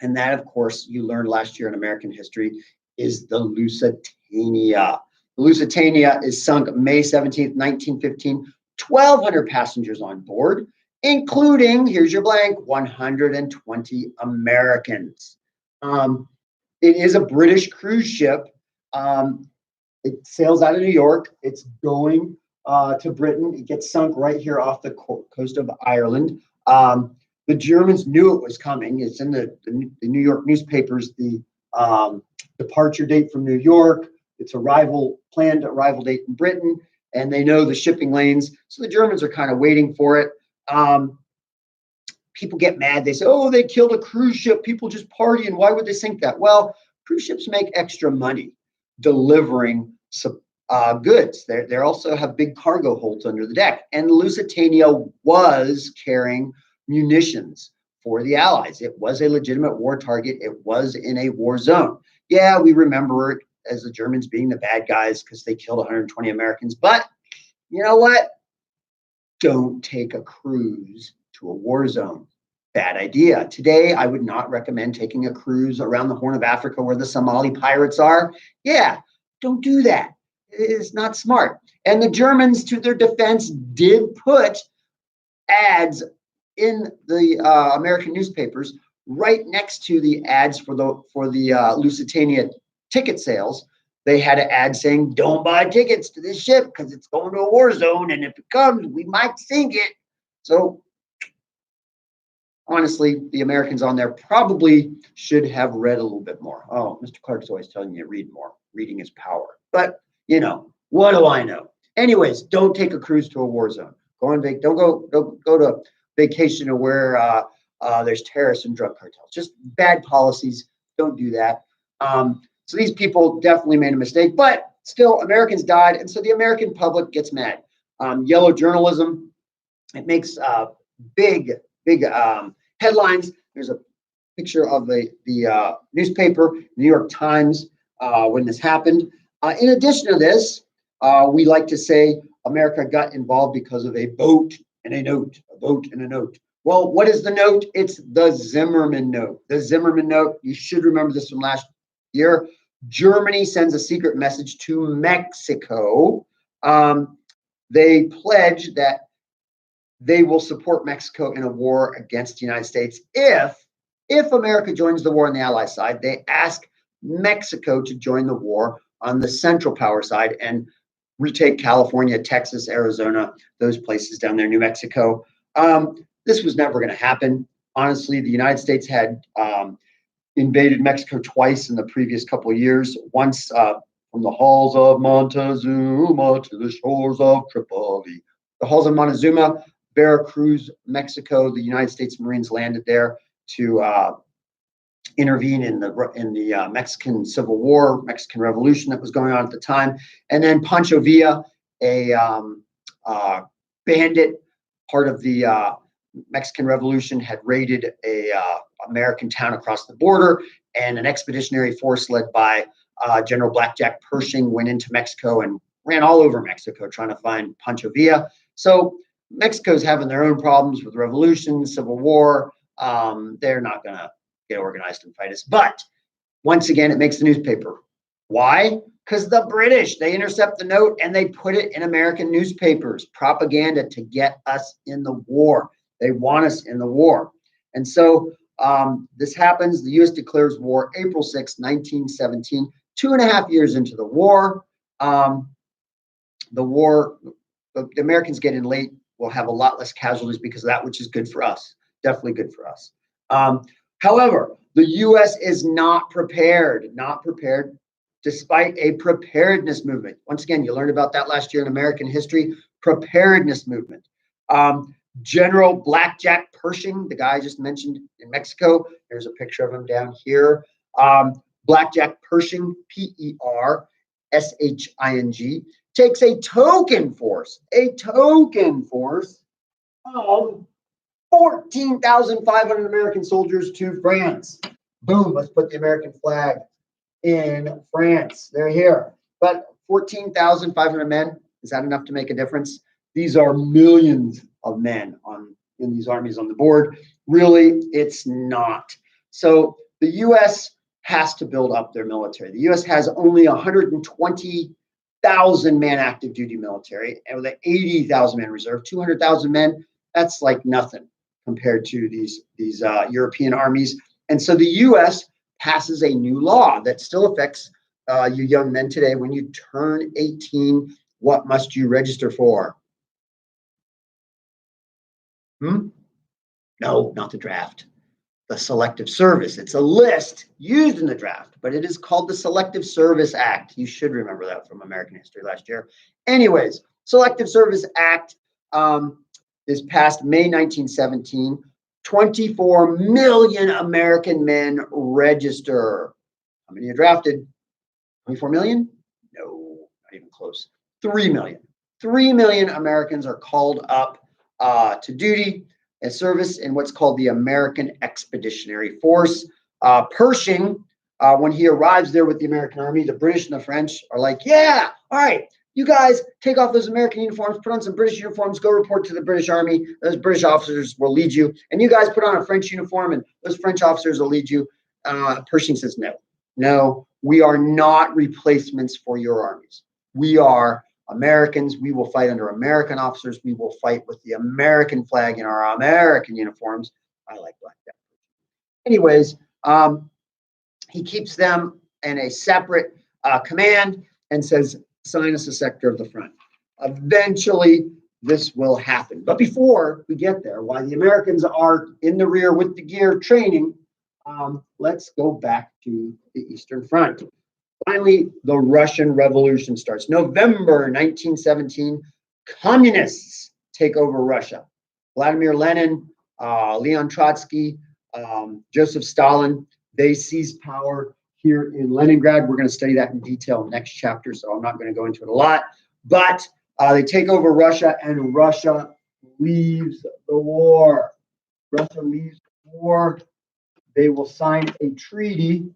And that, of course, you learned last year in American history, is the Lusitania. The Lusitania is sunk May 17th, 1915, 1,200 passengers on board, including, here's your blank, 120 Americans. It is a British cruise ship. It sails out of New York. It's going to Britain. It gets sunk right here off the coast of Ireland. The Germans knew it was coming. It's in the New York newspapers, the departure date from New York, its planned arrival date in Britain, and they know the shipping lanes. So the Germans are kind of waiting for it. People get mad. They say, oh, they killed a cruise ship. People just partying. Why would they sink that? Well, cruise ships make extra money delivering goods. They also have big cargo holds under the deck. And Lusitania was carrying munitions for the Allies. It was a legitimate war target. It was in a war zone. Yeah, we remember it as the Germans being the bad guys because they killed 120 Americans. But you know what? Don't take a cruise to a war zone. Bad idea. Today, I would not recommend taking a cruise around the Horn of Africa where the Somali pirates are. Yeah, don't do that. It is not smart. And the Germans, to their defense, did put ads in the American newspapers right next to the ads for the Lusitania ticket sales. They had an ad saying, don't buy tickets to this ship because it's going to a war zone, and if it comes, we might sink it. So honestly, the Americans on there probably should have read a little bit more. Oh, Mr. Clark's always telling you to read more. Reading is power. But, what do I know? Anyways, don't take a cruise to a war zone. Don't go to vacation to where there's terrorists and drug cartels. Just bad policies. Don't do that. So these people definitely made a mistake, but still Americans died. And so the American public gets mad. Yellow journalism It makes big headlines. There's a picture of the newspaper, New York Times, when this happened. In addition to this, we like to say America got involved because of a vote and a note, a vote and a note. Well, what is the note? It's the Zimmerman note. The Zimmerman note, you should remember this from last year. Germany sends a secret message to Mexico. They pledge that they will support Mexico in a war against the United States if America joins the war on the Allied side. They ask Mexico to join the war on the Central Power side and retake California, Texas, Arizona, those places down there, New Mexico. This was never going to happen. Honestly, the United States had invaded Mexico twice in the previous couple of years. Once from the halls of Montezuma to the shores of Tripoli. The halls of Montezuma, Veracruz, Mexico. The United States Marines landed there to intervene in the Mexican Civil War, Mexican Revolution that was going on at the time. And then Pancho Villa, a bandit, part of the Mexican Revolution, had raided a American town across the border, and an expeditionary force led by General Blackjack Pershing went into Mexico and ran all over Mexico trying to find Pancho Villa. So Mexico's having their own problems with revolution, civil war. They're not going to get organized and fight us. But once again, it makes the newspaper. Why? Because the British, they intercept the note and they put it in American newspapers, propaganda to get us in the war. They want us in the war. And so this happens. The U.S. declares war April 6, 1917, 2.5 years into the war. The Americans get in late. We'll have a lot less casualties because of that, which is good for us. Definitely good for us. However, the U.S. is not prepared despite a preparedness movement. Once again, you learned about that last year in American history, preparedness movement. General Blackjack Pershing, the guy I just mentioned in Mexico, there's a picture of him down here. Blackjack Pershing, Pershing, takes a token force of 14,500 American soldiers to France. Boom, let's put the American flag in France. They're here. But 14,500 men, is that enough to make a difference? These are millions of men in these armies on the board. Really, it's not. So the U.S. has to build up their military. The U.S. has only 120,000 man active duty military, and with an 80,000 man reserve, 200,000 men, that's like nothing compared to these European armies. And so the U.S. passes a new law that still affects you young men today. When you turn 18, what must you register for? No, not the draft. The Selective Service. It's a list used in the draft, but it is called the Selective Service Act. You should remember that from American history last year. Anyways, Selective Service Act is passed May 1917. 24 million American men register. How many are drafted? 24 million? No, not even close. 3 million. 3 million Americans are called up to duty and service in what's called the American Expeditionary Force. Pershing, when he arrives there with the American Army, the British and the French are like, yeah, all right, you guys take off those American uniforms, put on some British uniforms, go report to the British Army. Those British officers will lead you. And you guys put on a French uniform and those French officers will lead you. Pershing says, no, we are not replacements for your armies. We are Americans. We will fight under American officers. We will fight with the American flag in our American uniforms. I like Blackjack. Anyways, he keeps them in a separate command and says, assign us a sector of the front. Eventually, this will happen. But before we get there, while the Americans are in the rear with the gear training, let's go back to the Eastern Front. Finally, the Russian Revolution starts. November 1917, communists take over Russia. Vladimir Lenin, Leon Trotsky, Joseph Stalin, they seize power here in Leningrad. We're going to study that in detail next chapter, so I'm not going to go into it a lot. But they take over Russia, and Russia leaves the war. Russia leaves the war. They will sign a treaty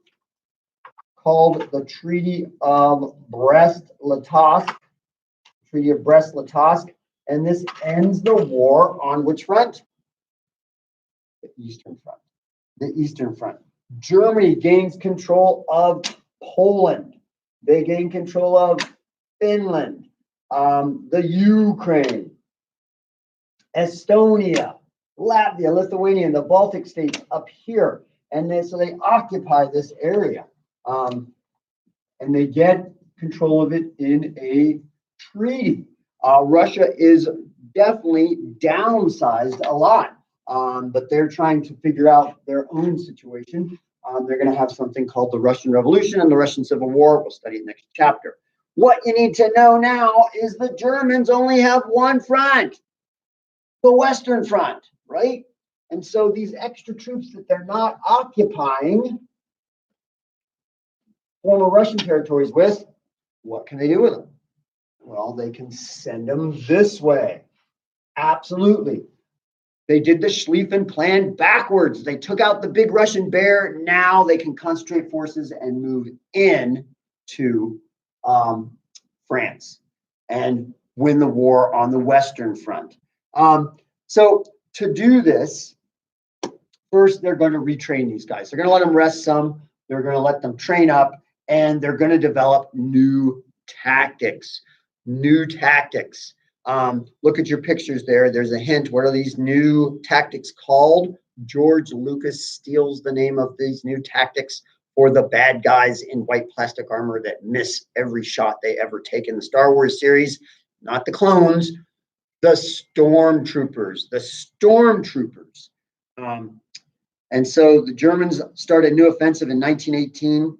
called the Treaty of Brest-Litovsk. Treaty of Brest-Litovsk, and this ends the war on which front? The Eastern Front. The Eastern Front. Germany gains control of Poland. They gain control of Finland, the Ukraine, Estonia, Latvia, Lithuania, and the Baltic states up here. And so they occupy this area. And they get control of it in a treaty. Russia is definitely downsized a lot, but they're trying to figure out their own situation. They're going to have something called the Russian Revolution and the Russian Civil War. We'll study it next chapter. What you need to know now is the Germans only have one front, the Western Front, right? And so these extra troops that they're not occupying former Russian territories with, what can they do with them? Well, they can send them this way. Absolutely. They did the Schlieffen Plan backwards. They took out the big Russian bear. Now they can concentrate forces and move in to France and win the war on the Western Front. So to do this, first they're going to retrain these guys. They're going to let them rest some. They're going to let them train up, and they're going to develop new tactics. New tactics. Look at your pictures there. There's a hint. What are these new tactics called? George Lucas steals the name of these new tactics for the bad guys in white plastic armor that miss every shot they ever take in the Star Wars series. Not the clones, the stormtroopers. The stormtroopers. And so the Germans started a new offensive in 1918,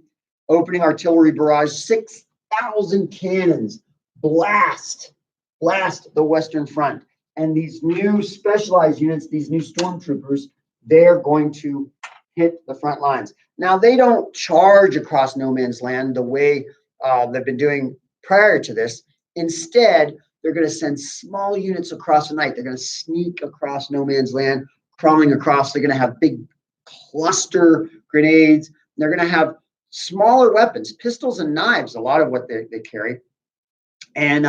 opening artillery barrage, 6,000 cannons, blast the Western Front. And these new specialized units, these new stormtroopers, they're going to hit the front lines. Now, they don't charge across no man's land the way they've been doing prior to this. Instead, they're going to send small units across the night. They're going to sneak across no man's land, crawling across. They're going to have big cluster grenades. They're going to have smaller weapons, pistols and knives, a lot of what they carry. And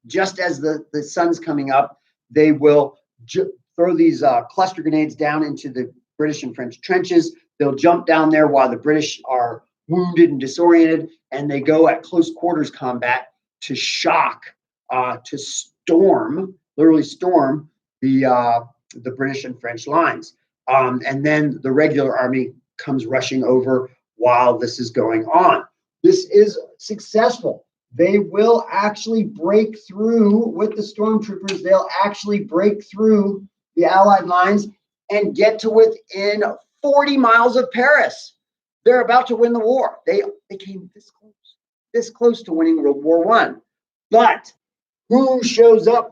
just as the sun's coming up, they will throw these cluster grenades down into the British and French trenches. They'll jump down there while the British are wounded and disoriented, and they go at close quarters combat to shock, to storm, literally storm the British and French lines. And then the regular army comes rushing over while this is going on. This is successful. They will actually break through with the stormtroopers. They'll actually break through the Allied lines and get to within 40 miles of Paris. They're about to win the war. They came this close to winning World War I. But who shows up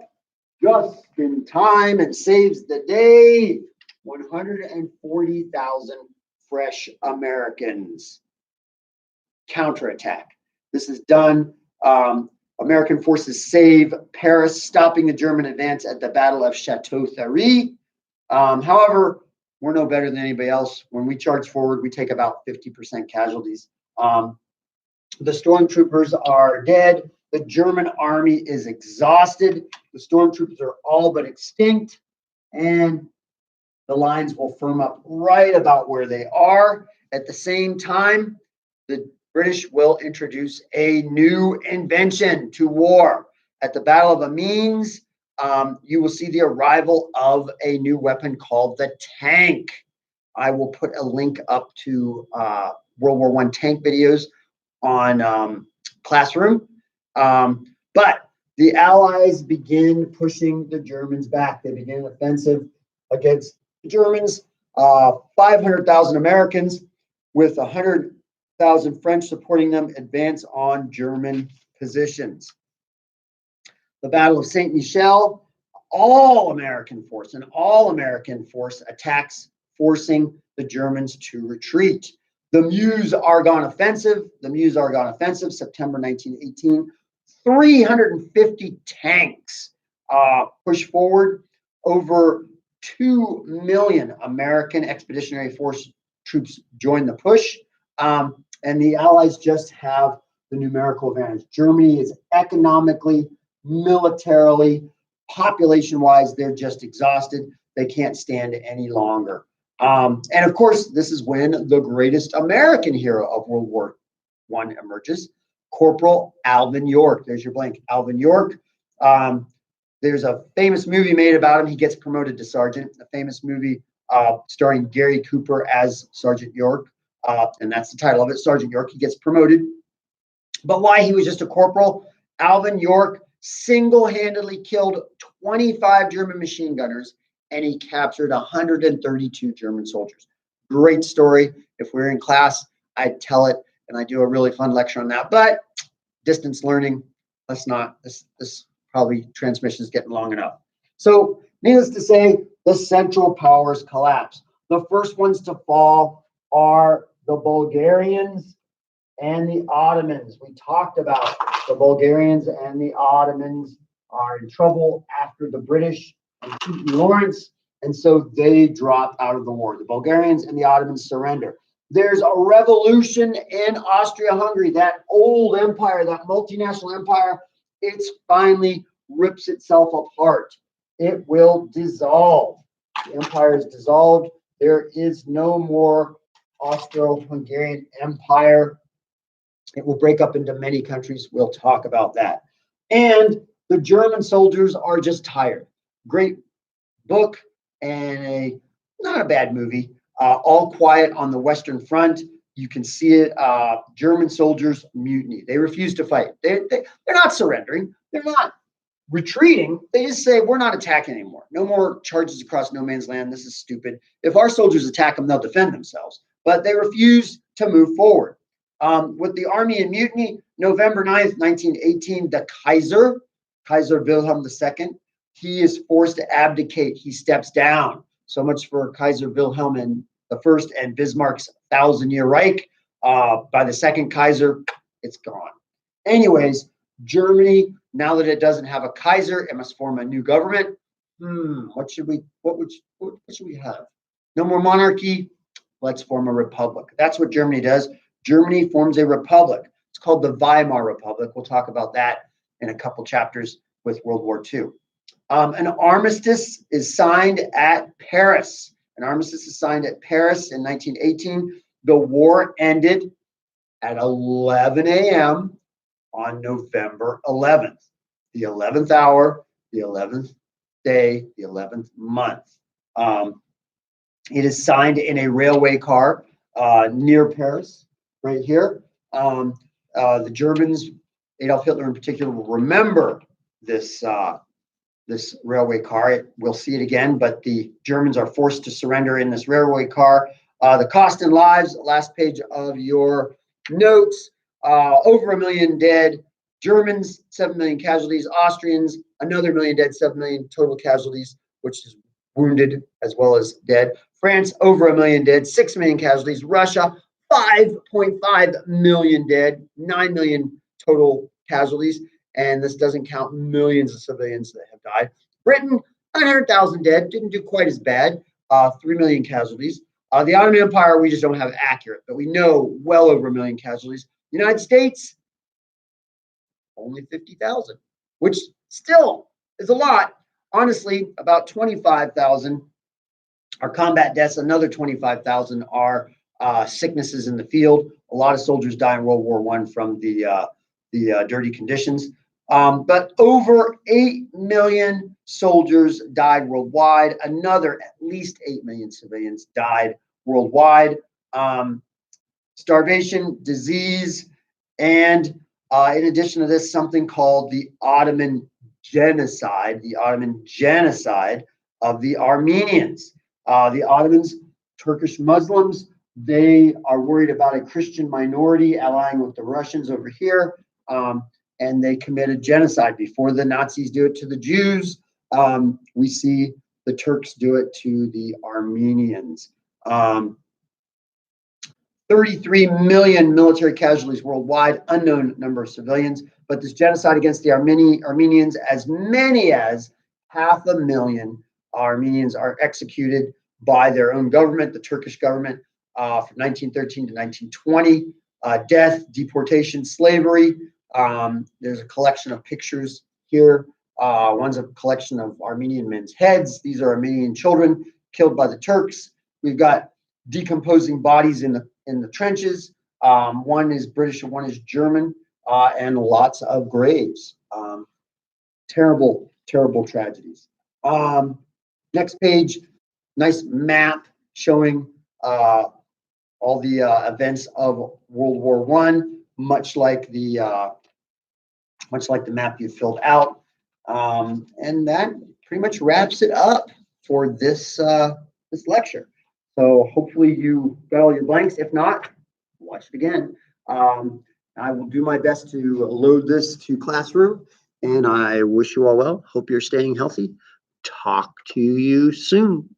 just in time and saves the day? 140,000 fresh Americans. Counterattack. This is done. American forces save Paris, stopping the German advance at the Battle of Chateau Thierry. However, we're no better than anybody else. When we charge forward, we take about 50% casualties. The stormtroopers are dead. The German army is exhausted. The stormtroopers are all but extinct. And the lines will firm up right about where they are. At the same time, the British will introduce a new invention to war. At the Battle of Amiens, you will see the arrival of a new weapon called the tank. I will put a link up to World War I tank videos on Classroom. But the Allies begin pushing the Germans back. They begin an offensive against the Germans, 500,000 Americans with 100,000 French supporting them advance on German positions. The Battle of Saint Michel, all American force attacks, forcing the Germans to retreat. The Meuse-Argonne offensive, September 1918, 350 tanks push forward. Over 2 million American Expeditionary Force troops joined the push. And the Allies just have the numerical advantage. Germany is economically, militarily, population-wise, they're just exhausted. They can't stand it any longer. And of course, this is when the greatest American hero of World War I emerges, Corporal Alvin York. There's your blank, Alvin York. There's a famous movie made about him. He gets promoted to sergeant. A famous movie starring Gary Cooper as Sergeant York, and that's the title of it, Sergeant York. He gets promoted. But why he was just a corporal? Alvin York single-handedly killed 25 German machine gunners, and he captured 132 German soldiers. Great story. If we were in class, I'd tell it, and I do a really fun lecture on that. But distance learning, let's not. This probably transmission is getting long enough. So needless to say, the Central Powers collapse. The first ones to fall are the Bulgarians and the Ottomans. We talked about the Bulgarians and the Ottomans are in trouble after the British and Lawrence, and so they drop out of the war. The Bulgarians and the Ottomans surrender. There's a revolution in Austria-Hungary, that old empire, that multinational empire. It's finally rips itself apart. It will dissolve. The empire is dissolved. There is no more Austro-Hungarian Empire. It will break up into many countries. We'll talk about that. And the German soldiers are just tired. Great book and not a bad movie. All Quiet on the Western Front. You can see it. German soldiers mutiny. They refuse to fight. They're not surrendering. They're not retreating. They just say, we're not attacking anymore. No more charges across no man's land. This is stupid. If our soldiers attack them, they'll defend themselves. But they refuse to move forward. With the army in mutiny, November 9th, 1918, the Kaiser Wilhelm II, he is forced to abdicate. He steps down. So much for Kaiser Wilhelm I and Bismarck's 1,000-year Reich. By the second Kaiser, it's gone. Anyways, Germany, now that it doesn't have a Kaiser, it must form a new government. What should we have? No more monarchy. Let's form a republic. That's what Germany does. Germany forms a republic. It's called the Weimar Republic. We'll talk about that in a couple chapters with World War II. An armistice is signed at Paris. An armistice is signed at Paris in 1918. The war ended at 11 a.m. on November 11th. The 11th hour, the 11th day, the 11th month. It is signed in a railway car near Paris, right here. The Germans, Adolf Hitler in particular, will remember this this railway car. We'll see it again, but the Germans are forced to surrender in this railway car. The cost in lives, last page of your notes, over 1 million dead. Germans, 7 million casualties. Austrians, another 1 million dead, 7 million total casualties, which is wounded as well as dead. France, over 1 million dead, 6 million casualties. Russia, 5.5 million dead, 9 million total casualties. And this doesn't count millions of civilians that have died. Britain, 900,000 dead, didn't do quite as bad, 3 million casualties. The Ottoman Empire, we just don't have accurate, but we know well over 1 million casualties. United States, only 50,000, which still is a lot. Honestly, about 25,000 are combat deaths. Another 25,000 are sicknesses in the field. A lot of soldiers die in World War I from the dirty conditions. But over 8 million soldiers died worldwide. Another at least 8 million civilians died worldwide. Starvation, disease, and in addition to this, something called the Ottoman genocide of the Armenians. The Ottomans, Turkish Muslims, they are worried about a Christian minority allying with the Russians over here. And they committed genocide. Before the Nazis do it to the Jews, we see the Turks do it to the Armenians. 33 million military casualties worldwide, unknown number of civilians, but this genocide against the Armenians, as many as 500,000 Armenians are executed by their own government, the Turkish government, from 1913 to 1920. Death, deportation, slavery. There's a collection of pictures here. One's a collection of Armenian men's heads. These are Armenian children killed by the Turks. We've got decomposing bodies in the trenches. One is British and one is German, and lots of graves. Terrible, terrible tragedies. Next page, nice map showing all the events of World War I, much like the map you filled out. And that pretty much wraps it up for this lecture. So hopefully you got all your blanks. If not, watch it again. I will do my best to load this to Classroom, and I wish you all well. Hope you're staying healthy. Talk to you soon.